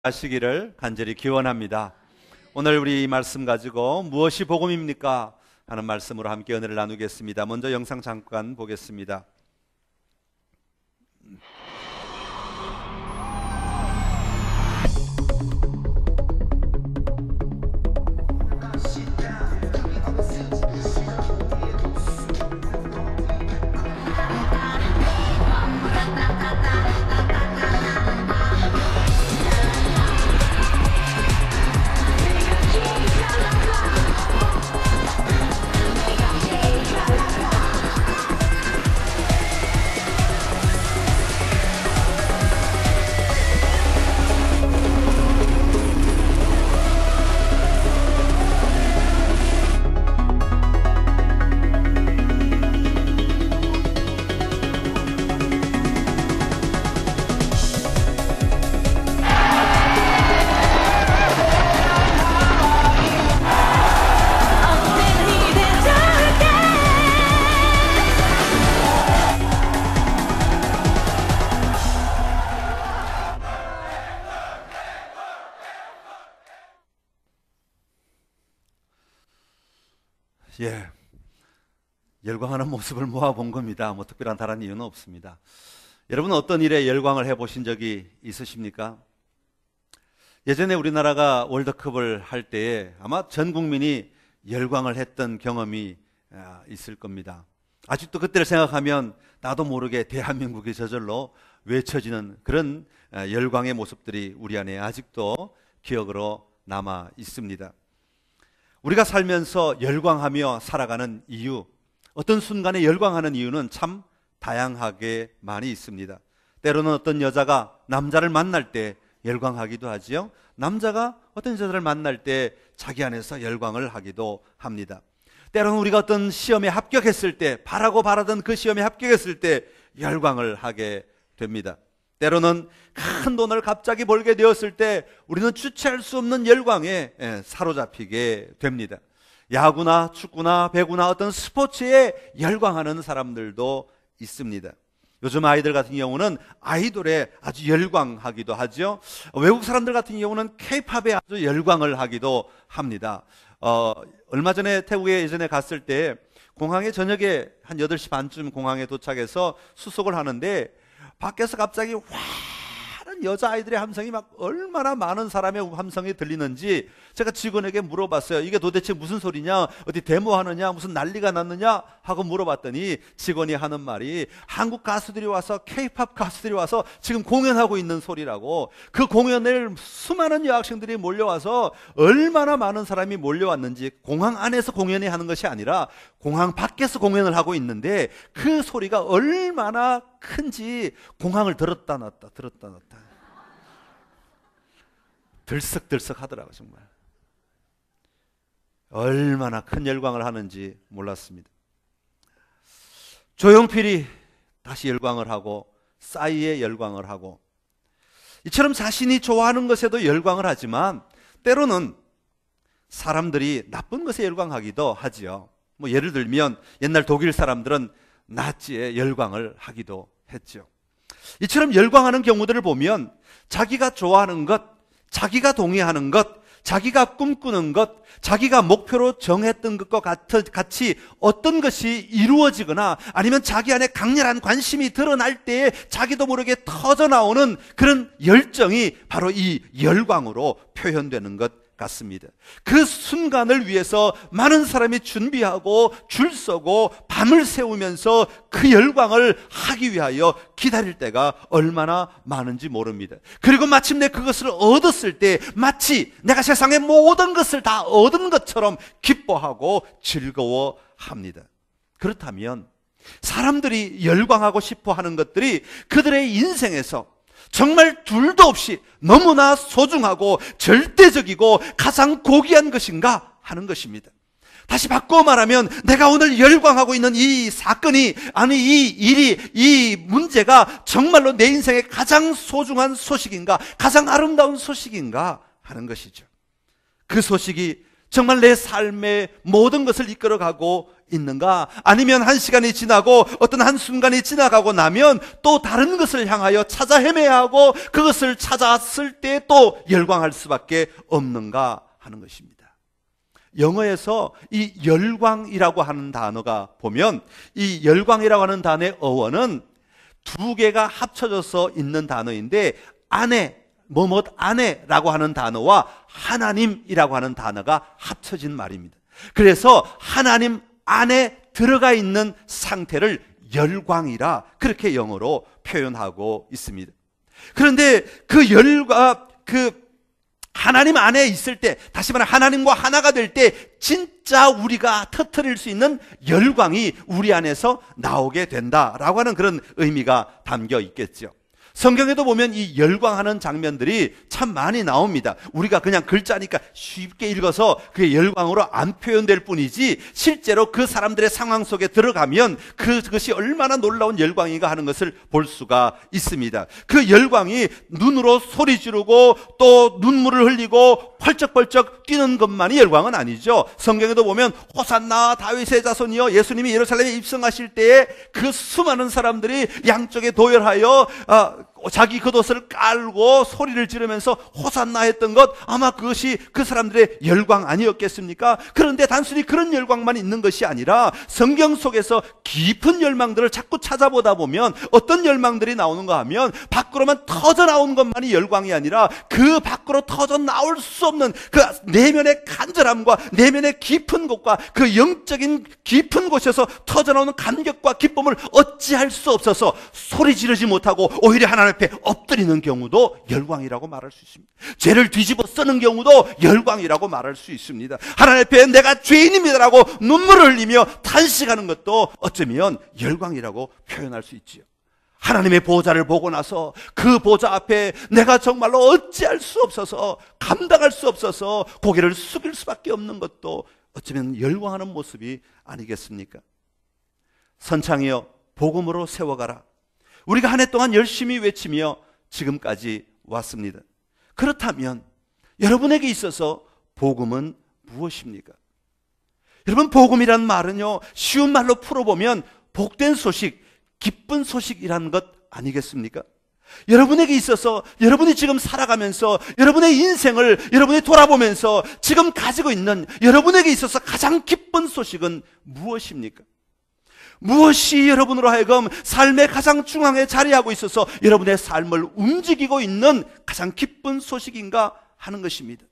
하시기를 간절히 기원합니다. 오늘 우리 이 말씀 가지고 무엇이 복음입니까? 하는 말씀으로 함께 은혜를 나누겠습니다. 먼저 영상 잠깐 보겠습니다. 열광하는 모습을 모아본 겁니다. 뭐 특별한 다른 이유는 없습니다. 여러분은 어떤 일에 열광을 해보신 적이 있으십니까? 예전에 우리나라가 월드컵을 할 때에 아마 전 국민이 열광을 했던 경험이 있을 겁니다. 아직도 그때를 생각하면 나도 모르게 대한민국이 저절로 외쳐지는 그런 열광의 모습들이 우리 안에 아직도 기억으로 남아 있습니다. 우리가 살면서 열광하며 살아가는 이유, 어떤 순간에 열광하는 이유는 참 다양하게 많이 있습니다. 때로는 어떤 여자가 남자를 만날 때 열광하기도 하지요. 남자가 어떤 여자를 만날 때 자기 안에서 열광을 하기도 합니다. 때로는 우리가 어떤 시험에 합격했을 때, 바라던 그 시험에 합격했을 때 열광을 하게 됩니다. 때로는 큰 돈을 갑자기 벌게 되었을 때 우리는 주체할 수 없는 열광에 사로잡히게 됩니다. 야구나 축구나 배구나 어떤 스포츠에 열광하는 사람들도 있습니다. 요즘 아이들 같은 경우는 아이돌에 아주 열광하기도 하죠. 외국 사람들 같은 경우는 K-팝에 아주 열광을 하기도 합니다. 얼마 전에 태국에 예전에 갔을 때 공항에 저녁에 한 8시 반쯤 공항에 도착해서 수속을 하는데 밖에서 갑자기 많은 여자아이들의 함성이 막 얼마나 많은 사람의 함성이 들리는지 제가 직원에게 물어봤어요. 이게 도대체 무슨 소리냐, 어디 데모하느냐, 무슨 난리가 났느냐 하고 물어봤더니 직원이 하는 말이 한국 가수들이 와서 K-팝 가수들이 와서 지금 공연하고 있는 소리라고. 그 공연을 수많은 여학생들이 몰려와서 얼마나 많은 사람이 몰려왔는지, 공항 안에서 공연이 하는 것이 아니라 공항 밖에서 공연을 하고 있는데 그 소리가 얼마나 큰지 공항을 들었다 놨다 들썩들썩 하더라고요. 정말 얼마나 큰 열광을 하는지 몰랐습니다. 조용필이 다시 열광을 하고 싸이의 열광을 하고, 이처럼 자신이 좋아하는 것에도 열광을 하지만 때로는 사람들이 나쁜 것에 열광하기도 하지요. 뭐 예를 들면 옛날 독일 사람들은 나치에 열광을 하기도 했죠. 이처럼 열광하는 경우들을 보면 자기가 좋아하는 것, 자기가 동의하는 것, 자기가 꿈꾸는 것, 자기가 목표로 정했던 것과 같이 어떤 것이 이루어지거나 아니면 자기 안에 강렬한 관심이 드러날 때에 자기도 모르게 터져나오는 그런 열정이 바로 이 열광으로 표현되는 것 같습니다. 그 순간을 위해서 많은 사람이 준비하고 줄 서고 밤을 새우면서 그 열광을 하기 위하여 기다릴 때가 얼마나 많은지 모릅니다. 그리고 마침내 그것을 얻었을 때 마치 내가 세상의 모든 것을 다 얻은 것처럼 기뻐하고 즐거워합니다. 그렇다면 사람들이 열광하고 싶어 하는 것들이 그들의 인생에서 정말 둘도 없이 너무나 소중하고 절대적이고 가장 고귀한 것인가 하는 것입니다. 다시 바꿔 말하면 내가 오늘 열광하고 있는 이 사건이, 아니 이 일이, 이 문제가 정말로 내 인생의 가장 소중한 소식인가, 가장 아름다운 소식인가 하는 것이죠. 그 소식이 정말 내 삶의 모든 것을 이끌어가고 있는가? 아니면 한 시간이 지나고 어떤 한순간이 지나가고 나면 또 다른 것을 향하여 찾아 헤매야 하고 그것을 찾았을 때 또 열광할 수밖에 없는가 하는 것입니다. 영어에서 이 열광이라고 하는 단어가 보면 이 열광이라고 하는 단어의 어원은 두 개가 합쳐져서 있는 단어인데 안에 뭐뭐 안에라고 하는 단어와 하나님이라고 하는 단어가 합쳐진 말입니다. 그래서 하나님 안에 들어가 있는 상태를 열광이라 그렇게 영어로 표현하고 있습니다. 그런데 그 하나님 안에 있을 때, 다시 말해 하나님과 하나가 될 때 진짜 우리가 터뜨릴 수 있는 열광이 우리 안에서 나오게 된다라고 하는 그런 의미가 담겨 있겠죠. 성경에도 보면 이 열광하는 장면들이 참 많이 나옵니다. 우리가 그냥 글자니까 쉽게 읽어서 그게 열광으로 안 표현될 뿐이지 실제로 그 사람들의 상황 속에 들어가면 그것이 얼마나 놀라운 열광인가 하는 것을 볼 수가 있습니다. 그 열광이 눈으로 소리 지르고 또 눈물을 흘리고 펄쩍펄쩍 뛰는 것만이 열광은 아니죠. 성경에도 보면 호산나 다윗의 자손이여, 예수님이 예루살렘에 입성하실 때에 그 수많은 사람들이 양쪽에 도열하여 자기 겉옷을 깔고 소리를 지르면서 호산나 했던 것, 아마 그것이 그 사람들의 열광 아니었겠습니까? 그런데 단순히 그런 열광만 있는 것이 아니라 성경 속에서 깊은 열망들을 자꾸 찾아보다 보면 어떤 열망들이 나오는가 하면 밖으로만 터져 나오는 것만이 열광이 아니라 그 밖으로 터져 나올 수 없는 그 내면의 간절함과 내면의 깊은 곳과 그 영적인 깊은 곳에서 터져 나오는 감격과 기쁨을 어찌할 수 없어서 소리 지르지 못하고 오히려 하나님 앞에 엎드리는 경우도 열광이라고 말할 수 있습니다. 죄를 뒤집어 쓰는 경우도 열광이라고 말할 수 있습니다. 하나님 앞에 내가 죄인입니다라고 눈물을 흘리며 탄식하는 것도 어쩌면 열광이라고 표현할 수 있지요. 하나님의 보좌를 보고 나서 그 보좌 앞에 내가 정말로 어찌할 수 없어서, 감당할 수 없어서 고개를 숙일 수밖에 없는 것도 어쩌면 열광하는 모습이 아니겠습니까? 선창이여 복음으로 세워가라. 우리가 한 해 동안 열심히 외치며 지금까지 왔습니다. 그렇다면 여러분에게 있어서 복음은 무엇입니까? 여러분, 복음이란 말은요, 쉬운 말로 풀어보면 복된 소식, 기쁜 소식이라는 것 아니겠습니까? 여러분에게 있어서 여러분이 지금 살아가면서 여러분의 인생을 여러분이 돌아보면서 지금 가지고 있는 여러분에게 있어서 가장 기쁜 소식은 무엇입니까? 무엇이 여러분으로 하여금 삶의 가장 중앙에 자리하고 있어서 여러분의 삶을 움직이고 있는 가장 기쁜 소식인가 하는 것입니다.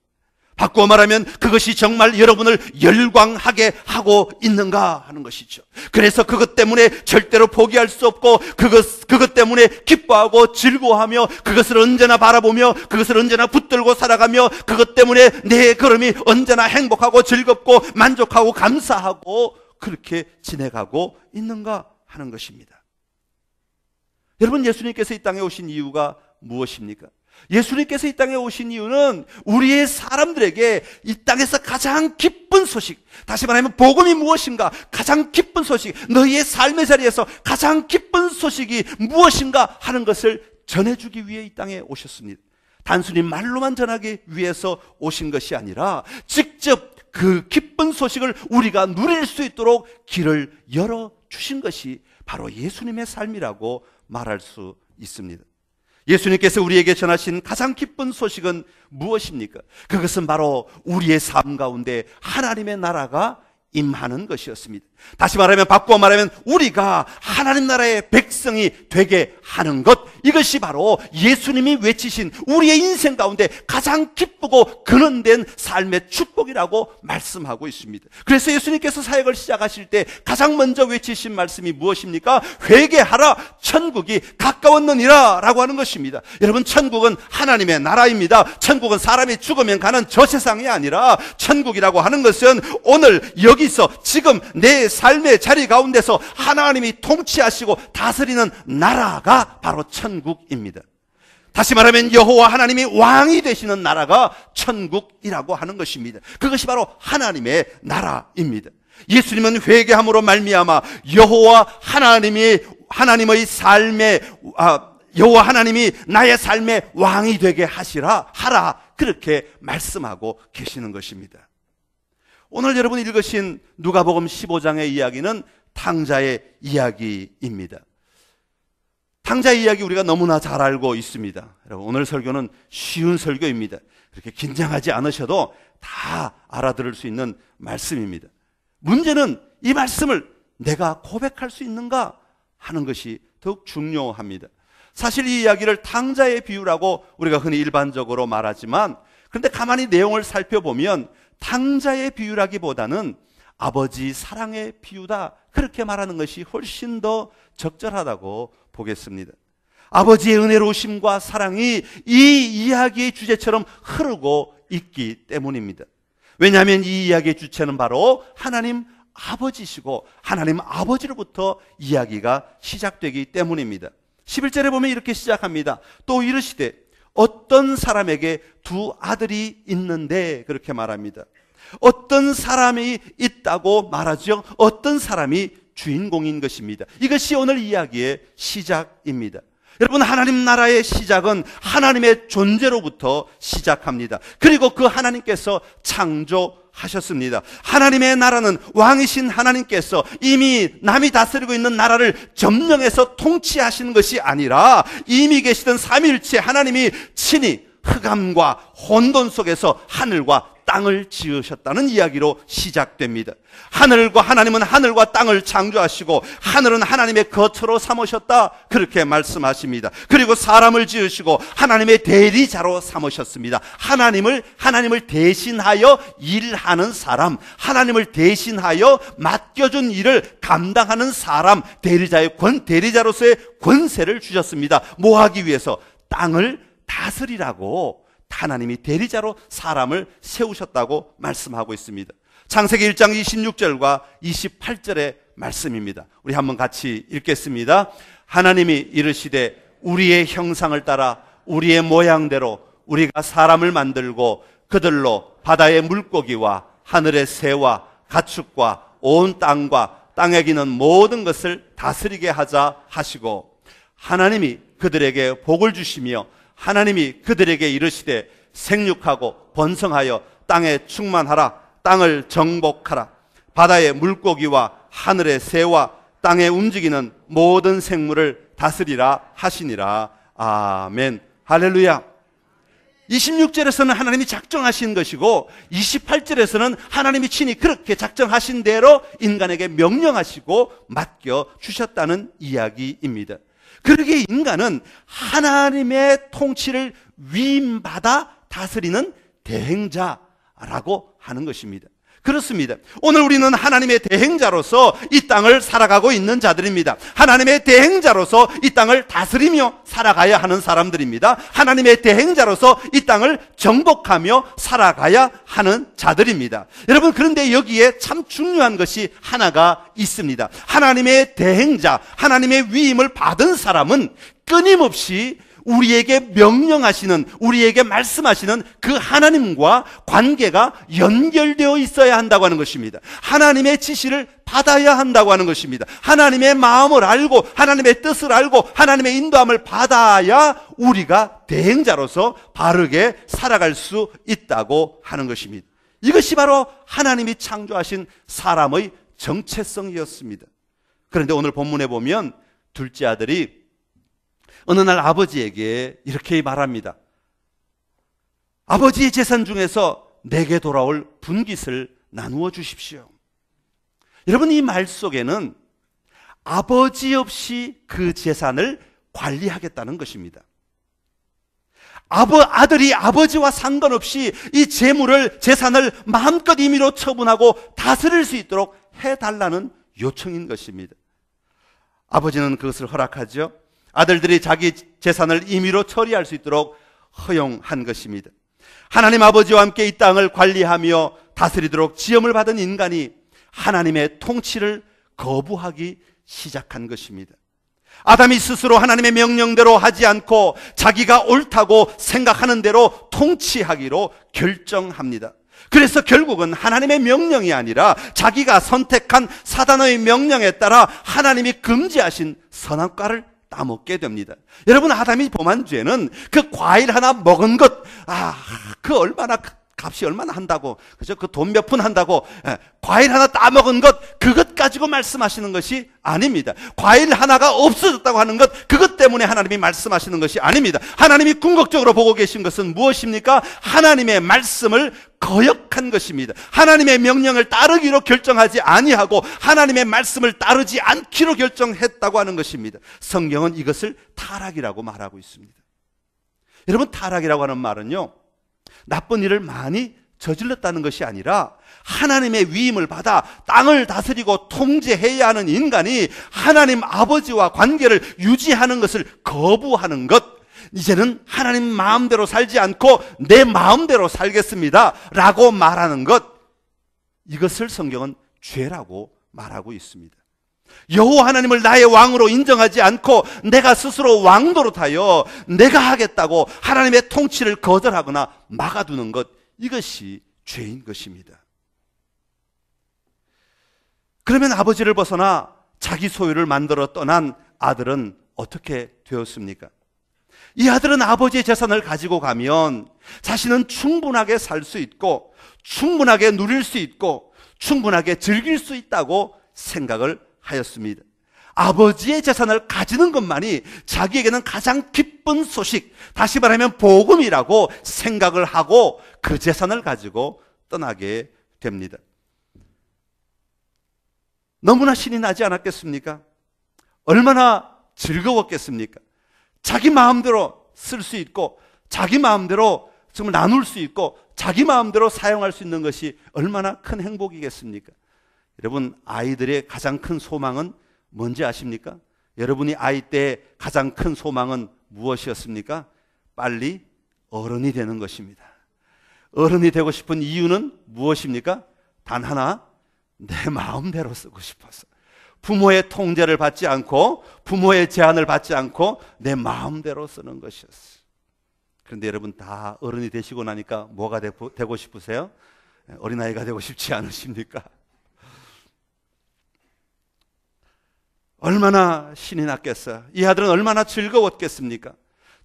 바꾸어 말하면 그것이 정말 여러분을 열광하게 하고 있는가 하는 것이죠. 그래서 그것 때문에 절대로 포기할 수 없고 그것 때문에 기뻐하고 즐거워하며 그것을 언제나 바라보며 그것을 언제나 붙들고 살아가며 그것 때문에 내 걸음이 언제나 행복하고 즐겁고 만족하고 감사하고 그렇게 지내가고 있는가 하는 것입니다. 여러분, 예수님께서 이 땅에 오신 이유가 무엇입니까? 예수님께서 이 땅에 오신 이유는 우리의 사람들에게 이 땅에서 가장 기쁜 소식, 다시 말하면 복음이 무엇인가, 가장 기쁜 소식, 너희의 삶의 자리에서 가장 기쁜 소식이 무엇인가 하는 것을 전해주기 위해 이 땅에 오셨습니다. 단순히 말로만 전하기 위해서 오신 것이 아니라 직접 그 기쁜 소식을 우리가 누릴 수 있도록 길을 열어주신 것이 바로 예수님의 삶이라고 말할 수 있습니다. 예수님께서 우리에게 전하신 가장 기쁜 소식은 무엇입니까? 그것은 바로 우리의 삶 가운데 하나님의 나라가 임하는 것이었습니다. 다시 말하면, 바꾸어 말하면 우리가 하나님 나라의 백성이 되게 하는 것, 이것이 바로 예수님이 외치신 우리의 인생 가운데 가장 기쁘고 근원된 삶의 축복이라고 말씀하고 있습니다. 그래서 예수님께서 사역을 시작하실 때 가장 먼저 외치신 말씀이 무엇입니까? 회개하라, 천국이 가까웠느니라 라고 하는 것입니다. 여러분, 천국은 하나님의 나라입니다. 천국은 사람이 죽으면 가는 저 세상이 아니라 천국이라고 하는 것은 오늘 여기서 지금 내 삶의 자리 가운데서 하나님이 통치하시고 다스리는 나라가 바로 천국입니다. 다시 말하면 여호와 하나님이 왕이 되시는 나라가 천국이라고 하는 것입니다. 그것이 바로 하나님의 나라입니다. 예수님은 회개함으로 말미암아 여호와 하나님의 삶의 여호와 하나님이 나의 삶의 왕이 되게 하라 그렇게 말씀하고 계시는 것입니다. 오늘 여러분이 읽으신 누가복음 15장의 이야기는 탕자의 이야기입니다. 탕자의 이야기 우리가 너무나 잘 알고 있습니다. 여러분, 오늘 설교는 쉬운 설교입니다. 그렇게 긴장하지 않으셔도 다 알아들을 수 있는 말씀입니다. 문제는 이 말씀을 내가 고백할 수 있는가 하는 것이 더욱 중요합니다. 사실 이 이야기를 탕자의 비유라고 우리가 흔히 일반적으로 말하지만, 그런데 가만히 내용을 살펴보면 탕자의 비유라기보다는 아버지 사랑의 비유다, 그렇게 말하는 것이 훨씬 더 적절하다고 보겠습니다. 아버지의 은혜로우심과 사랑이 이 이야기의 주제처럼 흐르고 있기 때문입니다. 왜냐하면 이 이야기의 주체는 바로 하나님 아버지시고 하나님 아버지로부터 이야기가 시작되기 때문입니다. 11절에 보면 이렇게 시작합니다. 또 이르시되 어떤 사람에게 두 아들이 있는데, 그렇게 말합니다. 어떤 사람이 있다고 말하죠. 어떤 사람이 주인공인 것입니다. 이것이 오늘 이야기의 시작입니다. 여러분, 하나님 나라의 시작은 하나님의 존재로부터 시작합니다. 그리고 그 하나님께서 창조하셨습니다. 하나님의 나라는 왕이신 하나님께서 이미 남이 다스리고 있는 나라를 점령해서 통치하시는 것이 아니라 이미 계시던 삼위일체 하나님이 친히 흑암과 혼돈 속에서 하늘과 땅을 지으셨다는 이야기로 시작됩니다. 하나님은 하늘과 땅을 창조하시고 하늘은 하나님의 거처로 삼으셨다, 그렇게 말씀하십니다. 그리고 사람을 지으시고 하나님의 대리자로 삼으셨습니다. 하나님을 대신하여 일하는 사람, 하나님을 대신하여 맡겨준 일을 감당하는 사람, 대리자로서의 권세를 주셨습니다. 뭐 하기 위해서? 땅을 다스리라고 하나님이 대리자로 사람을 세우셨다고 말씀하고 있습니다. 창세기 1장 26절과 28절의 말씀입니다. 우리 한번 같이 읽겠습니다. 하나님이 이르시되 우리의 형상을 따라 우리의 모양대로 우리가 사람을 만들고 그들로 바다의 물고기와 하늘의 새와 가축과 온 땅과 땅에 기는 모든 것을 다스리게 하자 하시고, 하나님이 그들에게 복을 주시며 하나님이 그들에게 이르시되 생육하고 번성하여 땅에 충만하라, 땅을 정복하라, 바다의 물고기와 하늘의 새와 땅에 움직이는 모든 생물을 다스리라 하시니라. 아멘. 할렐루야. 26절에서는 하나님이 작정하신 것이고 28절에서는 하나님이 친히 그렇게 작정하신 대로 인간에게 명령하시고 맡겨주셨다는 이야기입니다. 그러기에 인간은 하나님의 통치를 위임받아 다스리는 대행자라고 하는 것입니다. 그렇습니다. 오늘 우리는 하나님의 대행자로서 이 땅을 살아가고 있는 자들입니다. 하나님의 대행자로서 이 땅을 다스리며 살아가야 하는 사람들입니다. 하나님의 대행자로서 이 땅을 정복하며 살아가야 하는 자들입니다. 여러분, 그런데 여기에 참 중요한 것이 하나가 있습니다. 하나님의 대행자, 하나님의 위임을 받은 사람은 끊임없이 우리에게 명령하시는, 우리에게 말씀하시는 그 하나님과 관계가 연결되어 있어야 한다고 하는 것입니다. 하나님의 지시를 받아야 한다고 하는 것입니다. 하나님의 마음을 알고 하나님의 뜻을 알고 하나님의 인도함을 받아야 우리가 대행자로서 바르게 살아갈 수 있다고 하는 것입니다. 이것이 바로 하나님이 창조하신 사람의 정체성이었습니다. 그런데 오늘 본문에 보면 둘째 아들이 어느 날 아버지에게 이렇게 말합니다. 아버지의 재산 중에서 내게 돌아올 분깃을 나누어 주십시오. 여러분, 이 말 속에는 아버지 없이 그 재산을 관리하겠다는 것입니다. 아들이 아버지와 상관없이 이 재산을 마음껏 임의로 처분하고 다스릴 수 있도록 해달라는 요청인 것입니다. 아버지는 그것을 허락하죠. 아들들이 자기 재산을 임의로 처리할 수 있도록 허용한 것입니다. 하나님 아버지와 함께 이 땅을 관리하며 다스리도록 지음을 받은 인간이 하나님의 통치를 거부하기 시작한 것입니다. 아담이 스스로 하나님의 명령대로 하지 않고 자기가 옳다고 생각하는 대로 통치하기로 결정합니다. 그래서 결국은 하나님의 명령이 아니라 자기가 선택한 사단의 명령에 따라 하나님이 금지하신 선악과를 따먹게 됩니다. 여러분, 아담이 범한 죄는 그 과일 하나 먹은 것, 그 얼마나 값이 얼마나 한다고, 그죠? 그 돈 몇 푼 한다고 과일 하나 따먹은 것, 그것 가지고 말씀하시는 것이 아닙니다. 과일 하나가 없어졌다고 하는 것, 그것 때문에 하나님이 말씀하시는 것이 아닙니다. 하나님이 궁극적으로 보고 계신 것은 무엇입니까? 하나님의 말씀을 거역한 것입니다. 하나님의 명령을 따르기로 결정하지 아니하고 하나님의 말씀을 따르지 않기로 결정했다고 하는 것입니다. 성경은 이것을 타락이라고 말하고 있습니다. 여러분, 타락이라고 하는 말은요, 나쁜 일을 많이 저질렀다는 것이 아니라 하나님의 위임을 받아 땅을 다스리고 통제해야 하는 인간이 하나님 아버지와 관계를 유지하는 것을 거부하는 것, 이제는 하나님 마음대로 살지 않고 내 마음대로 살겠습니다 라고 말하는 것, 이것을 성경은 죄라고 말하고 있습니다. 여호와 하나님을 나의 왕으로 인정하지 않고 내가 스스로 왕 노릇하여 내가 하겠다고 하나님의 통치를 거절하거나 막아두는 것, 이것이 죄인 것입니다. 그러면 아버지를 벗어나 자기 소유를 만들어 떠난 아들은 어떻게 되었습니까? 이 아들은 아버지의 재산을 가지고 가면 자신은 충분하게 살 수 있고 충분하게 누릴 수 있고 충분하게 즐길 수 있다고 생각을 하였습니다. 아버지의 재산을 가지는 것만이 자기에게는 가장 기쁜 소식, 다시 말하면 복음이라고 생각을 하고 그 재산을 가지고 떠나게 됩니다. 너무나 신이 나지 않았겠습니까? 얼마나 즐거웠겠습니까? 자기 마음대로 쓸 수 있고 자기 마음대로 정말 나눌 수 있고 자기 마음대로 사용할 수 있는 것이 얼마나 큰 행복이겠습니까? 여러분, 아이들의 가장 큰 소망은 뭔지 아십니까? 여러분이 아이 때 가장 큰 소망은 무엇이었습니까? 빨리 어른이 되는 것입니다. 어른이 되고 싶은 이유는 무엇입니까? 단 하나, 내 마음대로 쓰고 싶어서. 부모의 통제를 받지 않고 부모의 제한을 받지 않고 내 마음대로 쓰는 것이었어요. 그런데 여러분, 다 어른이 되시고 나니까 뭐가 되고 싶으세요? 어린아이가 되고 싶지 않으십니까? 얼마나 신이 났겠어요. 이 아들은 얼마나 즐거웠겠습니까?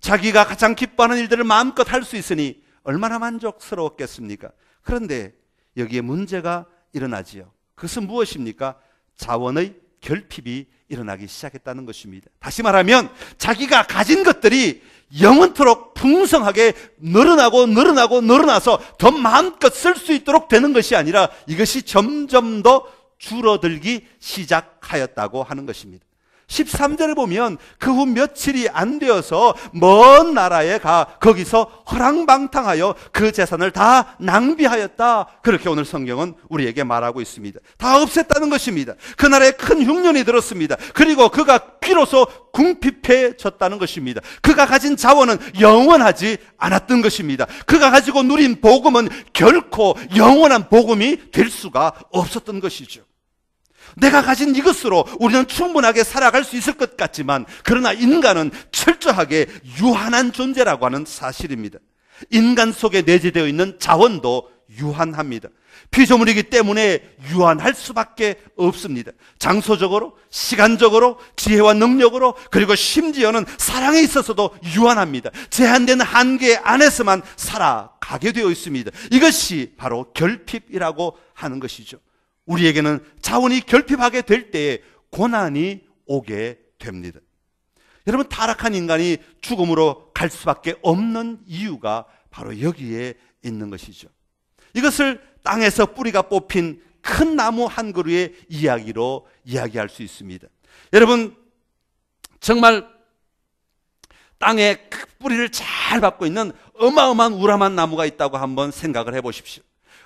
자기가 가장 기뻐하는 일들을 마음껏 할 수 있으니 얼마나 만족스러웠겠습니까? 그런데 여기에 문제가 일어나지요. 그것은 무엇입니까? 자원의 결핍이 일어나기 시작했다는 것입니다. 다시 말하면 자기가 가진 것들이 영원토록 풍성하게 늘어나서 더 마음껏 쓸 수 있도록 되는 것이 아니라 이것이 점점 더 줄어들기 시작하였다고 하는 것입니다. 13절에 보면 그 후 며칠이 안 되어서 먼 나라에 가 거기서 허랑방탕하여 그 재산을 다 낭비하였다. 그렇게 오늘 성경은 우리에게 말하고 있습니다. 다 없앴다는 것입니다. 그 나라에 큰 흉년이 들었습니다. 그리고 그가 비로소 궁핍해졌다는 것입니다. 그가 가진 자원은 영원하지 않았던 것입니다. 그가 가지고 누린 복음은 결코 영원한 복음이 될 수가 없었던 것이죠. 내가 가진 이것으로 우리는 충분하게 살아갈 수 있을 것 같지만, 그러나 인간은 철저하게 유한한 존재라고 하는 사실입니다. 인간 속에 내재되어 있는 자원도 유한합니다. 피조물이기 때문에 유한할 수밖에 없습니다. 장소적으로, 시간적으로, 지혜와 능력으로, 그리고 심지어는 사랑에 있어서도 유한합니다. 제한된 한계 안에서만 살아가게 되어 있습니다. 이것이 바로 결핍이라고 하는 것이죠. 우리에게는 자원이 결핍하게 될 때에 고난이 오게 됩니다. 여러분, 타락한 인간이 죽음으로 갈 수밖에 없는 이유가 바로 여기에 있는 것이죠. 이것을 땅에서 뿌리가 뽑힌 큰 나무 한 그루의 이야기로 이야기할 수 있습니다. 여러분, 정말 땅에 뿌리를 잘 받고 있는 어마어마한 우람한 나무가 있다고 한번 생각을 해보십시오.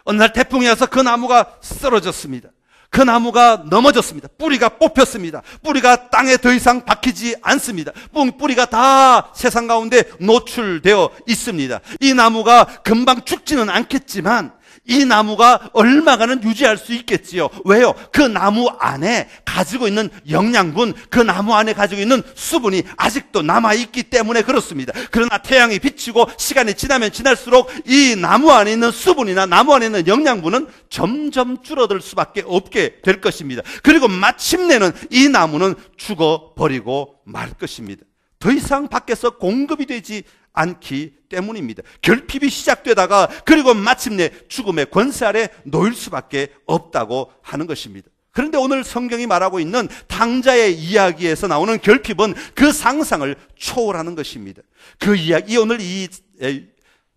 어느 날 태풍이 와서 그 나무가 쓰러졌습니다. 그 나무가 넘어졌습니다. 뿌리가 뽑혔습니다. 뿌리가 땅에 더 이상 박히지 않습니다. 뿌리가 다 세상 가운데 노출되어 있습니다. 이 나무가 금방 죽지는 않겠지만 이 나무가 얼마간은 유지할 수 있겠지요. 왜요? 그 나무 안에 가지고 있는 영양분, 그 나무 안에 가지고 있는 수분이 아직도 남아있기 때문에 그렇습니다. 그러나 태양이 비치고 시간이 지나면 지날수록 이 나무 안에 있는 수분이나 나무 안에 있는 영양분은 점점 줄어들 수밖에 없게 될 것입니다. 그리고 마침내는 이 나무는 죽어버리고 말 것입니다. 더 이상 밖에서 공급이 되지 않기 때문입니다. 결핍이 시작되다가 그리고 마침내 죽음의 권세 아래 놓일 수밖에 없다고 하는 것입니다. 그런데 오늘 성경이 말하고 있는 탕자의 이야기에서 나오는 결핍은 그 상상을 초월하는 것입니다. 그 이야기, 오늘 이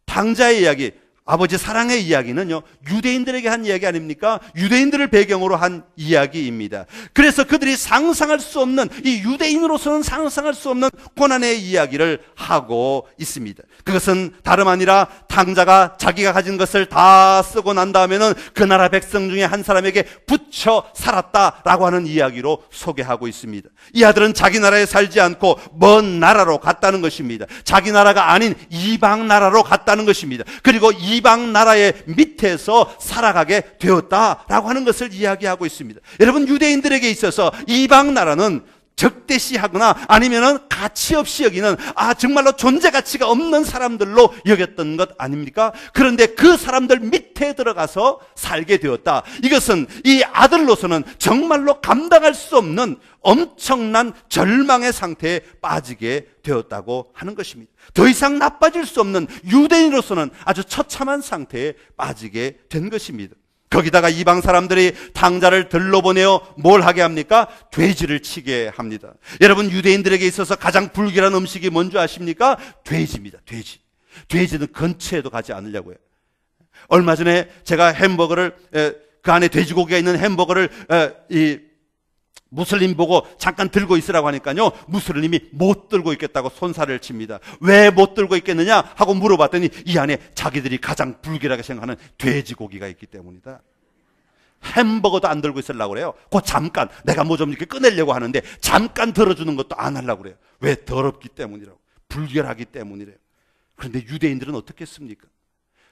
탕자의 이야기, 아버지 사랑의 이야기는요, 유대인들에게 한 이야기 아닙니까? 유대인들을 배경으로 한 이야기입니다. 그래서 그들이 상상할 수 없는, 이 유대인으로서는 상상할 수 없는 고난의 이야기를 하고 있습니다. 그것은 다름 아니라 탕자가 자기가 가진 것을 다 쓰고 난 다음에는 그 나라 백성 중에 한 사람에게 붙여 살았다라고 하는 이야기로 소개하고 있습니다. 이 아들은 자기 나라에 살지 않고 먼 나라로 갔다는 것입니다. 자기 나라가 아닌 이방 나라로 갔다는 것입니다. 그리고 이방 나라의 밑에서 살아가게 되었다라고 하는 것을 이야기하고 있습니다. 여러분, 유대인들에게 있어서 이방 나라는 적대시하거나 아니면은 가치 없이 여기는, 정말로 존재 가치가 없는 사람들로 여겼던 것 아닙니까? 그런데 그 사람들 밑에 들어가서 살게 되었다. 이것은 이 아들로서는 정말로 감당할 수 없는 엄청난 절망의 상태에 빠지게 되었다고 하는 것입니다. 더 이상 나빠질 수 없는 유대인으로서는 아주 처참한 상태에 빠지게 된 것입니다. 거기다가 이방 사람들이 탕자를 들러보내어 뭘 하게 합니까? 돼지를 치게 합니다. 여러분, 유대인들에게 있어서 가장 불길한 음식이 뭔지 아십니까? 돼지입니다. 돼지. 돼지는 근처에도 가지 않으려고 해요. 얼마 전에 제가 햄버거를, 그 안에 돼지고기가 있는 햄버거를 무슬림 보고 잠깐 들고 있으라고 하니까요, 무슬림이 못 들고 있겠다고 손살을 칩니다. 왜 못 들고 있겠느냐 하고 물어봤더니 이 안에 자기들이 가장 불길하게 생각하는 돼지고기가 있기 때문이다. 햄버거도 안 들고 있으려고 그래요. 잠깐 내가 뭐 좀 이렇게 꺼내려고 하는데 잠깐 들어주는 것도 안 하려고 그래요. 왜? 더럽기 때문이라고, 불결하기 때문이래요. 그런데 유대인들은 어떻겠습니까?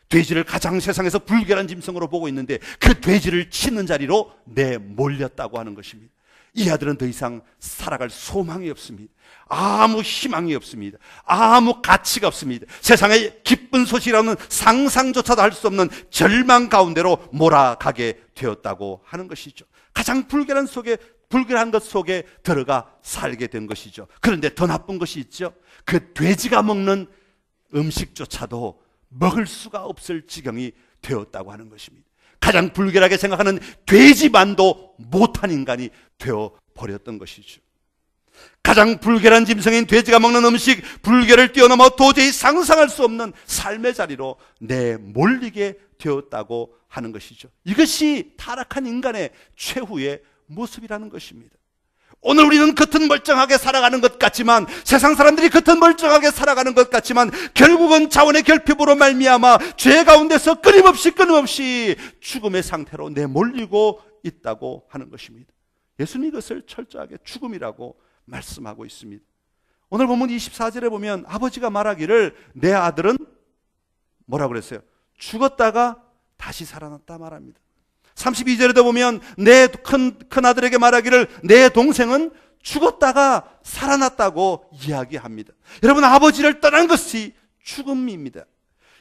돼지를 가장 세상에서 불결한 짐승으로 보고 있는데 그 돼지를 치는 자리로 내몰렸다고 하는 것입니다. 이 아들은 더 이상 살아갈 소망이 없습니다. 아무 희망이 없습니다. 아무 가치가 없습니다. 세상의 기쁜 소식이라는 상상조차도 할 수 없는 절망 가운데로 몰아가게 되었다고 하는 것이죠. 가장 불결한 것 속에 들어가 살게 된 것이죠. 그런데 더 나쁜 것이 있죠. 그 돼지가 먹는 음식조차도 먹을 수가 없을 지경이 되었다고 하는 것입니다. 가장 불결하게 생각하는 돼지만도 못한 인간이 되어버렸던 것이죠. 가장 불결한 짐승인 돼지가 먹는 음식, 불결을 뛰어넘어 도저히 상상할 수 없는 삶의 자리로 내몰리게 되었다고 하는 것이죠. 이것이 타락한 인간의 최후의 모습이라는 것입니다. 오늘 우리는 겉은 멀쩡하게 살아가는 것 같지만, 세상 사람들이 겉은 멀쩡하게 살아가는 것 같지만 결국은 자원의 결핍으로 말미암아 죄 가운데서 끊임없이 죽음의 상태로 내몰리고 있다고 하는 것입니다. 예수님이 이것을 철저하게 죽음이라고 말씀하고 있습니다. 오늘 본문 24절에 보면 아버지가 말하기를 내 아들은 뭐라고 그랬어요? 죽었다가 다시 살아났다 말합니다. 32절에도 보면 내 큰아들에게 말하기를 내 동생은 죽었다가 살아났다고 이야기합니다. 여러분, 아버지를 떠난 것이 죽음입니다.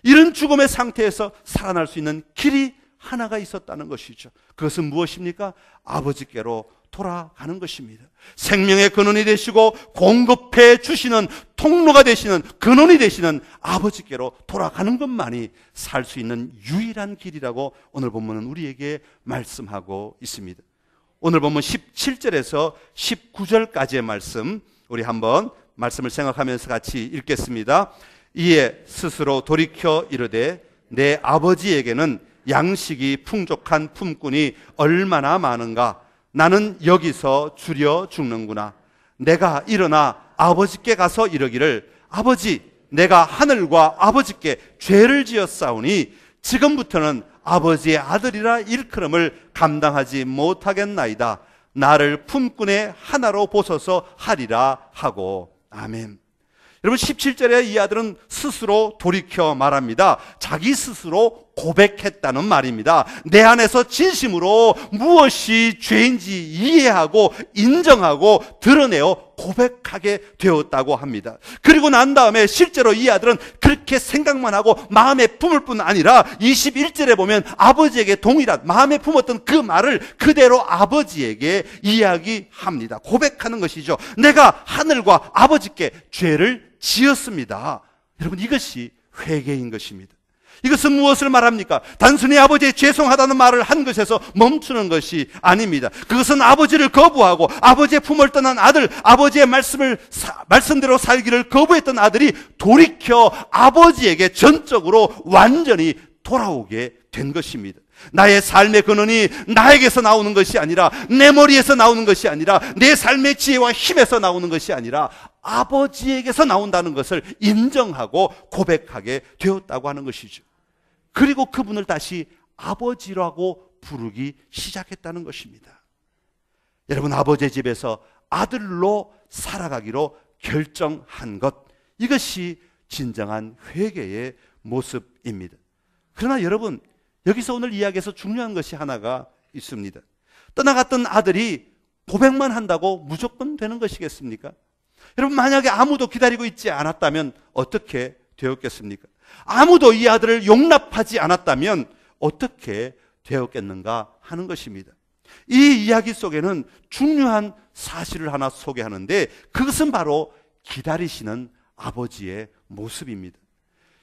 이런 죽음의 상태에서 살아날 수 있는 길이 하나가 있었다는 것이죠. 그것은 무엇입니까? 아버지께로 돌아가는 것입니다. 생명의 근원이 되시고 공급해 주시는 통로가 되시는, 근원이 되시는 아버지께로 돌아가는 것만이 살 수 있는 유일한 길이라고 오늘 본문은 우리에게 말씀하고 있습니다. 오늘 본문 17절에서 19절까지의 말씀, 우리 한번 말씀을 생각하면서 같이 읽겠습니다. 이에 스스로 돌이켜 이르되 내 아버지에게는 양식이 풍족한 품꾼이 얼마나 많은가. 나는 여기서 줄여 죽는구나. 내가 일어나 아버지께 가서 이르기를 아버지, 내가 하늘과 아버지께 죄를 지었사오니 지금부터는 아버지의 아들이라 일컬음을 감당하지 못하겠나이다. 나를 품꾼의 하나로 보소서 하리라 하고. 아멘. 여러분, 17절에 이 아들은 스스로 돌이켜 말합니다. 자기 스스로 고백했다는 말입니다. 내 안에서 진심으로 무엇이 죄인지 이해하고 인정하고 드러내어 고백하게 되었다고 합니다. 그리고 난 다음에 실제로 이 아들은 그렇게 생각만 하고 마음에 품을 뿐 아니라 21절에 보면 아버지에게 동일한 마음에 품었던 그 말을 그대로 아버지에게 이야기합니다. 고백하는 것이죠. 내가 하늘과 아버지께 죄를 지었습니다. 여러분, 이것이 회개인 것입니다. 이것은 무엇을 말합니까? 단순히 아버지에 죄송하다는 말을 한 것에서 멈추는 것이 아닙니다. 그것은 아버지를 거부하고 아버지의 품을 떠난 아들, 아버지의 말씀대로 살기를 거부했던 아들이 돌이켜 아버지에게 전적으로 완전히 돌아오게 된 것입니다. 나의 삶의 근원이 나에게서 나오는 것이 아니라, 내 머리에서 나오는 것이 아니라, 내 삶의 지혜와 힘에서 나오는 것이 아니라 아버지에게서 나온다는 것을 인정하고 고백하게 되었다고 하는 것이죠. 그리고 그분을 다시 아버지라고 부르기 시작했다는 것입니다. 여러분, 아버지의 집에서 아들로 살아가기로 결정한 것, 이것이 진정한 회개의 모습입니다. 그러나 여러분, 여기서 오늘 이야기에서 중요한 것이 하나가 있습니다. 떠나갔던 아들이 고백만 한다고 무조건 되는 것이겠습니까? 여러분, 만약에 아무도 기다리고 있지 않았다면 어떻게 되었겠습니까? 아무도 이 아들을 용납하지 않았다면 어떻게 되었겠는가 하는 것입니다. 이 이야기 속에는 중요한 사실을 하나 소개하는데, 그것은 바로 기다리시는 아버지의 모습입니다.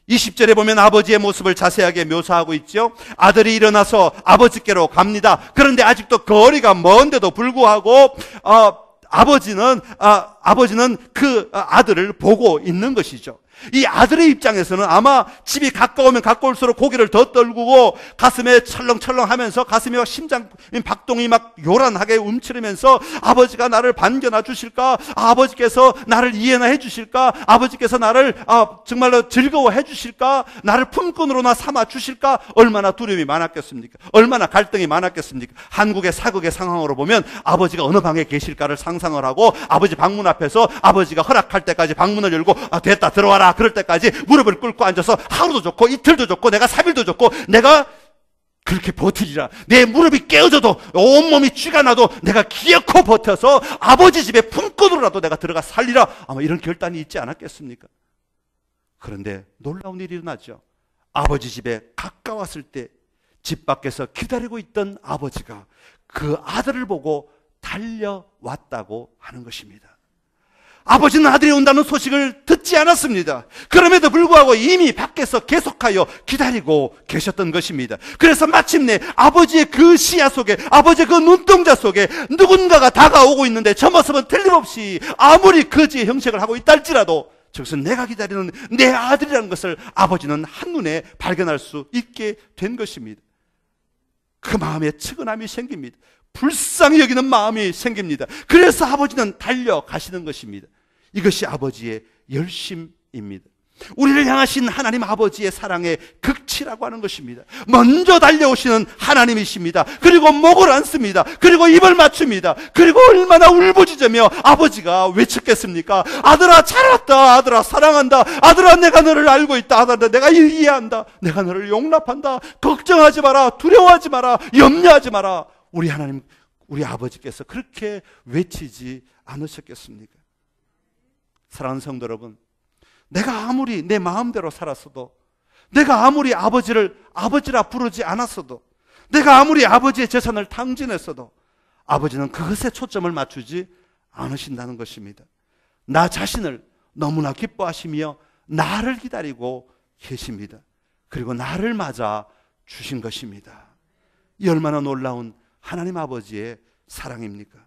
20절에 보면 아버지의 모습을 자세하게 묘사하고 있죠. 아들이 일어나서 아버지께로 갑니다. 그런데 아직도 거리가 먼데도 불구하고 아버지는 그 아들을 보고 있는 것이죠. 이 아들의 입장에서는 아마 집이 가까우면 가까울수록 고개를 더 떨구고 가슴에 철렁철렁하면서 가슴이 심장 박동이 막 요란하게 움츠리면서 아버지가 나를 반겨나 주실까? 아버지께서 나를 이해나 해 주실까? 아버지께서 나를 정말로 즐거워해 주실까? 나를 품꾼으로나 삼아 주실까? 얼마나 두려움이 많았겠습니까? 얼마나 갈등이 많았겠습니까? 한국의 사극의 상황으로 보면 아버지가 어느 방에 계실까를 상상을 하고 아버지 방문 앞에서 아버지가 허락할 때까지 방문을 열고 됐다 들어와라 그럴 때까지 무릎을 꿇고 앉아서 하루도 좋고 이틀도 좋고 내가 3일도 좋고 내가 그렇게 버티리라. 내 무릎이 깨어져도 온몸이 쥐가 나도 내가 기어코 버텨서 아버지 집에 품꾼으로라도 내가 들어가 살리라. 아마 이런 결단이 있지 않았겠습니까? 그런데 놀라운 일이 일어났죠. 아버지 집에 가까웠을 때 집 밖에서 기다리고 있던 아버지가 그 아들을 보고 달려왔다고 하는 것입니다. 아버지는 아들이 온다는 소식을 듣지 않았습니다. 그럼에도 불구하고 이미 밖에서 계속하여 기다리고 계셨던 것입니다. 그래서 마침내 아버지의 그 시야 속에, 아버지의 그 눈동자 속에 누군가가 다가오고 있는데 저 모습은 틀림없이 아무리 거지의 형식을 하고 있다 할지라도 저것은 내가 기다리는 내 아들이라는 것을 아버지는 한눈에 발견할 수 있게 된 것입니다. 그 마음에 측은함이 생깁니다. 불쌍히 여기는 마음이 생깁니다. 그래서 아버지는 달려가시는 것입니다. 이것이 아버지의 열심입니다. 우리를 향하신 하나님 아버지의 사랑의 극치라고 하는 것입니다. 먼저 달려오시는 하나님이십니다. 그리고 목을 안습니다. 그리고 입을 맞춥니다. 그리고 얼마나 울부짖으며 아버지가 외쳤겠습니까? 아들아 잘 왔다. 아들아 사랑한다. 아들아 내가 너를 알고 있다. 아들아 내가 이해한다. 내가 너를 용납한다. 걱정하지 마라. 두려워하지 마라. 염려하지 마라. 우리 하나님, 우리 아버지께서 그렇게 외치지 않으셨겠습니까? 사랑하는 성도 여러분, 내가 아무리 내 마음대로 살았어도, 내가 아무리 아버지를 아버지라 부르지 않았어도, 내가 아무리 아버지의 재산을 탕진했어도 아버지는 그것에 초점을 맞추지 않으신다는 것입니다. 나 자신을 너무나 기뻐하시며 나를 기다리고 계십니다. 그리고 나를 맞아 주신 것입니다. 이 얼마나 놀라운 하나님 아버지의 사랑입니까?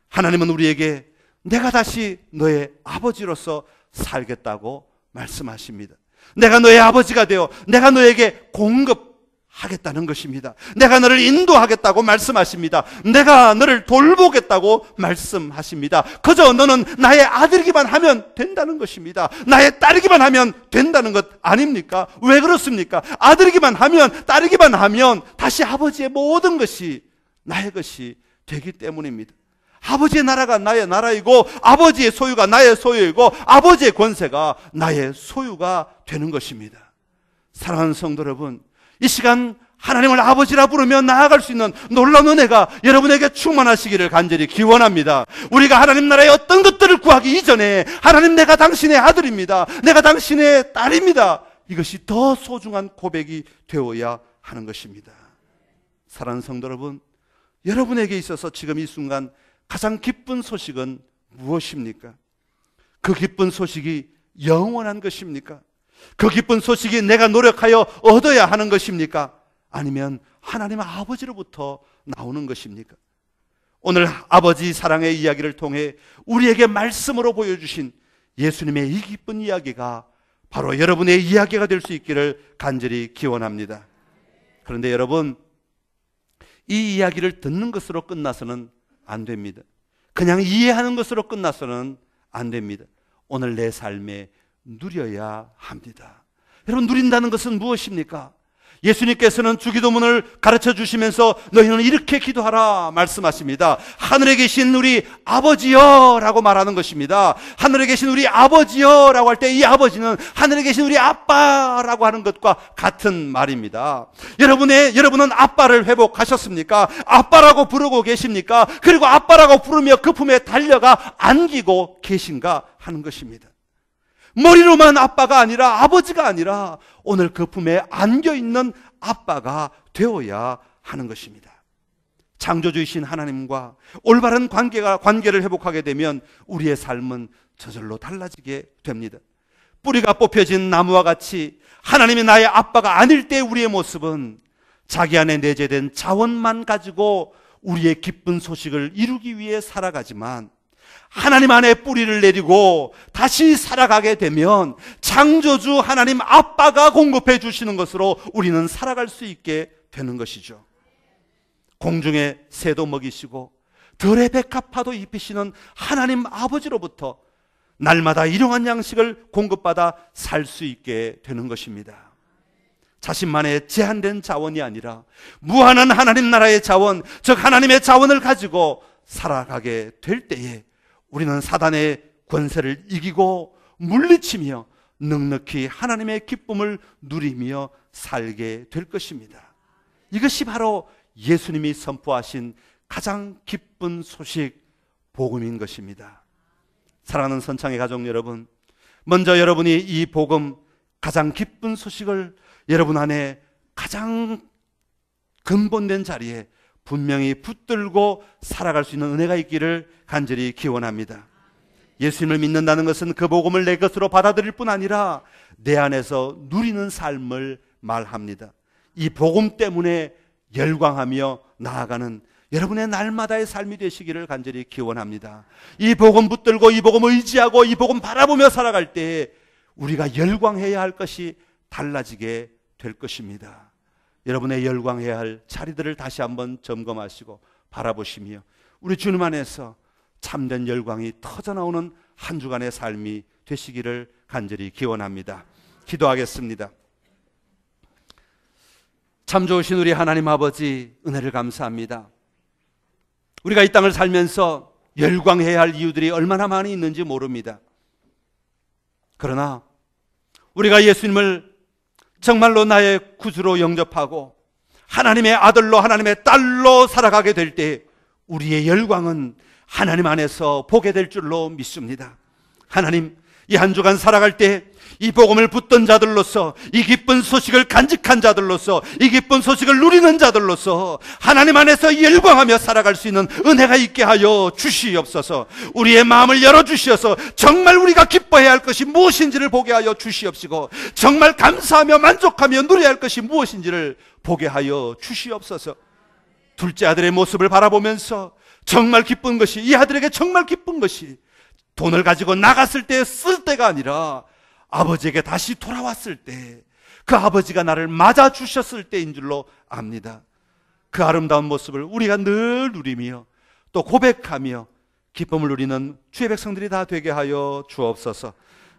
하나님은 우리에게 내가 다시 너의 아버지로서 살겠다고 말씀하십니다. 내가 너의 아버지가 되어 내가 너에게 공급하겠다는 것입니다. 내가 너를 인도하겠다고 말씀하십니다. 내가 너를 돌보겠다고 말씀하십니다. 그저 너는 나의 아들이기만 하면 된다는 것입니다. 나의 딸이기만 하면 된다는 것 아닙니까? 왜 그렇습니까? 아들이기만 하면, 딸이기만 하면 다시 아버지의 모든 것이 나의 것이 되기 때문입니다. 아버지의 나라가 나의 나라이고 아버지의 소유가 나의 소유이고 아버지의 권세가 나의 소유가 되는 것입니다. 사랑하는 성도 여러분, 이 시간 하나님을 아버지라 부르며 나아갈 수 있는 놀라운 은혜가 여러분에게 충만하시기를 간절히 기원합니다. 우리가 하나님 나라의 어떤 것들을 구하기 이전에 하나님 내가 당신의 아들입니다. 내가 당신의 딸입니다. 이것이 더 소중한 고백이 되어야 하는 것입니다. 사랑하는 성도 여러분, 여러분에게 있어서 지금 이 순간 가장 기쁜 소식은 무엇입니까? 그 기쁜 소식이 영원한 것입니까? 그 기쁜 소식이 내가 노력하여 얻어야 하는 것입니까? 아니면 하나님 아버지로부터 나오는 것입니까? 오늘 아버지 사랑의 이야기를 통해 우리에게 말씀으로 보여주신 예수님의 이 기쁜 이야기가 바로 여러분의 이야기가 될 수 있기를 간절히 기원합니다. 그런데 여러분, 이 이야기를 듣는 것으로 끝나서는 안 됩니다. 그냥 이해하는 것으로 끝나서는 안 됩니다. 오늘 내 삶에 누려야 합니다. 여러분, 누린다는 것은 무엇입니까? 예수님께서는 주기도문을 가르쳐 주시면서 너희는 이렇게 기도하라 말씀하십니다. 하늘에 계신 우리 아버지여 라고 말하는 것입니다. 하늘에 계신 우리 아버지여 라고 할 때 이 아버지는 하늘에 계신 우리 아빠라고 하는 것과 같은 말입니다. 여러분은 아빠를 회복하셨습니까? 아빠라고 부르고 계십니까? 그리고 아빠라고 부르며 그 품에 달려가 안기고 계신가 하는 것입니다. 머리로만 아빠가 아니라, 아버지가 아니라 오늘 그 품에 안겨있는 아빠가 되어야 하는 것입니다. 창조주이신 하나님과 올바른 관계를 회복하게 되면 우리의 삶은 저절로 달라지게 됩니다. 뿌리가 뽑혀진 나무와 같이 하나님이 나의 아빠가 아닐 때 우리의 모습은 자기 안에 내재된 자원만 가지고 우리의 기쁜 소식을 이루기 위해 살아가지만, 하나님 안에 뿌리를 내리고 다시 살아가게 되면 창조주 하나님 아빠가 공급해 주시는 것으로 우리는 살아갈 수 있게 되는 것이죠. 공중의 새도 먹이시고 들의 백합화도 입히시는 하나님 아버지로부터 날마다 일용한 양식을 공급받아 살 수 있게 되는 것입니다. 자신만의 제한된 자원이 아니라 무한한 하나님 나라의 자원, 즉 하나님의 자원을 가지고 살아가게 될 때에 우리는 사단의 권세를 이기고 물리치며 넉넉히 하나님의 기쁨을 누리며 살게 될 것입니다. 이것이 바로 예수님이 선포하신 가장 기쁜 소식, 복음인 것입니다. 사랑하는 선창의 가족 여러분, 먼저 여러분이 이 복음, 가장 기쁜 소식을 여러분 안에 가장 근본된 자리에 분명히 붙들고 살아갈 수 있는 은혜가 있기를 간절히 기원합니다. 예수님을 믿는다는 것은 그 복음을 내 것으로 받아들일 뿐 아니라 내 안에서 누리는 삶을 말합니다. 이 복음 때문에 열광하며 나아가는 여러분의 날마다의 삶이 되시기를 간절히 기원합니다. 이 복음 붙들고 이 복음 의지하고 이 복음 바라보며 살아갈 때 우리가 열광해야 할 것이 달라지게 될 것입니다. 여러분의 열광해야 할 자리들을 다시 한번 점검하시고 바라보시며 우리 주님 안에서 참된 열광이 터져나오는 한 주간의 삶이 되시기를 간절히 기원합니다. 기도하겠습니다. 참 좋으신 우리 하나님 아버지, 은혜를 감사합니다. 우리가 이 땅을 살면서 열광해야 할 이유들이 얼마나 많이 있는지 모릅니다. 그러나 우리가 예수님을 정말로 나의 구주로 영접하고 하나님의 아들로 하나님의 딸로 살아가게 될 때 우리의 열광은 하나님 안에서 보게 될 줄로 믿습니다. 하나님, 이 한 주간 살아갈 때 이 복음을 붙든 자들로서, 이 기쁜 소식을 간직한 자들로서, 이 기쁜 소식을 누리는 자들로서 하나님 안에서 열광하며 살아갈 수 있는 은혜가 있게 하여 주시옵소서. 우리의 마음을 열어주시어서 정말 우리가 기뻐해야 할 것이 무엇인지를 보게 하여 주시옵시고, 정말 감사하며 만족하며 누려야 할 것이 무엇인지를 보게 하여 주시옵소서. 둘째 아들의 모습을 바라보면서 정말 기쁜 것이, 이 아들에게 정말 기쁜 것이 돈을 가지고 나갔을 때 쓸 때가 아니라 아버지에게 다시 돌아왔을 때, 그 아버지가 나를 맞아주셨을 때인 줄로 압니다. 그 아름다운 모습을 우리가 늘 누리며 또 고백하며 기쁨을 누리는 주의 백성들이 다 되게 하여 주옵소서.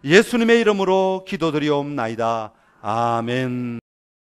예수님의 이름으로 기도드리옵나이다. 아멘.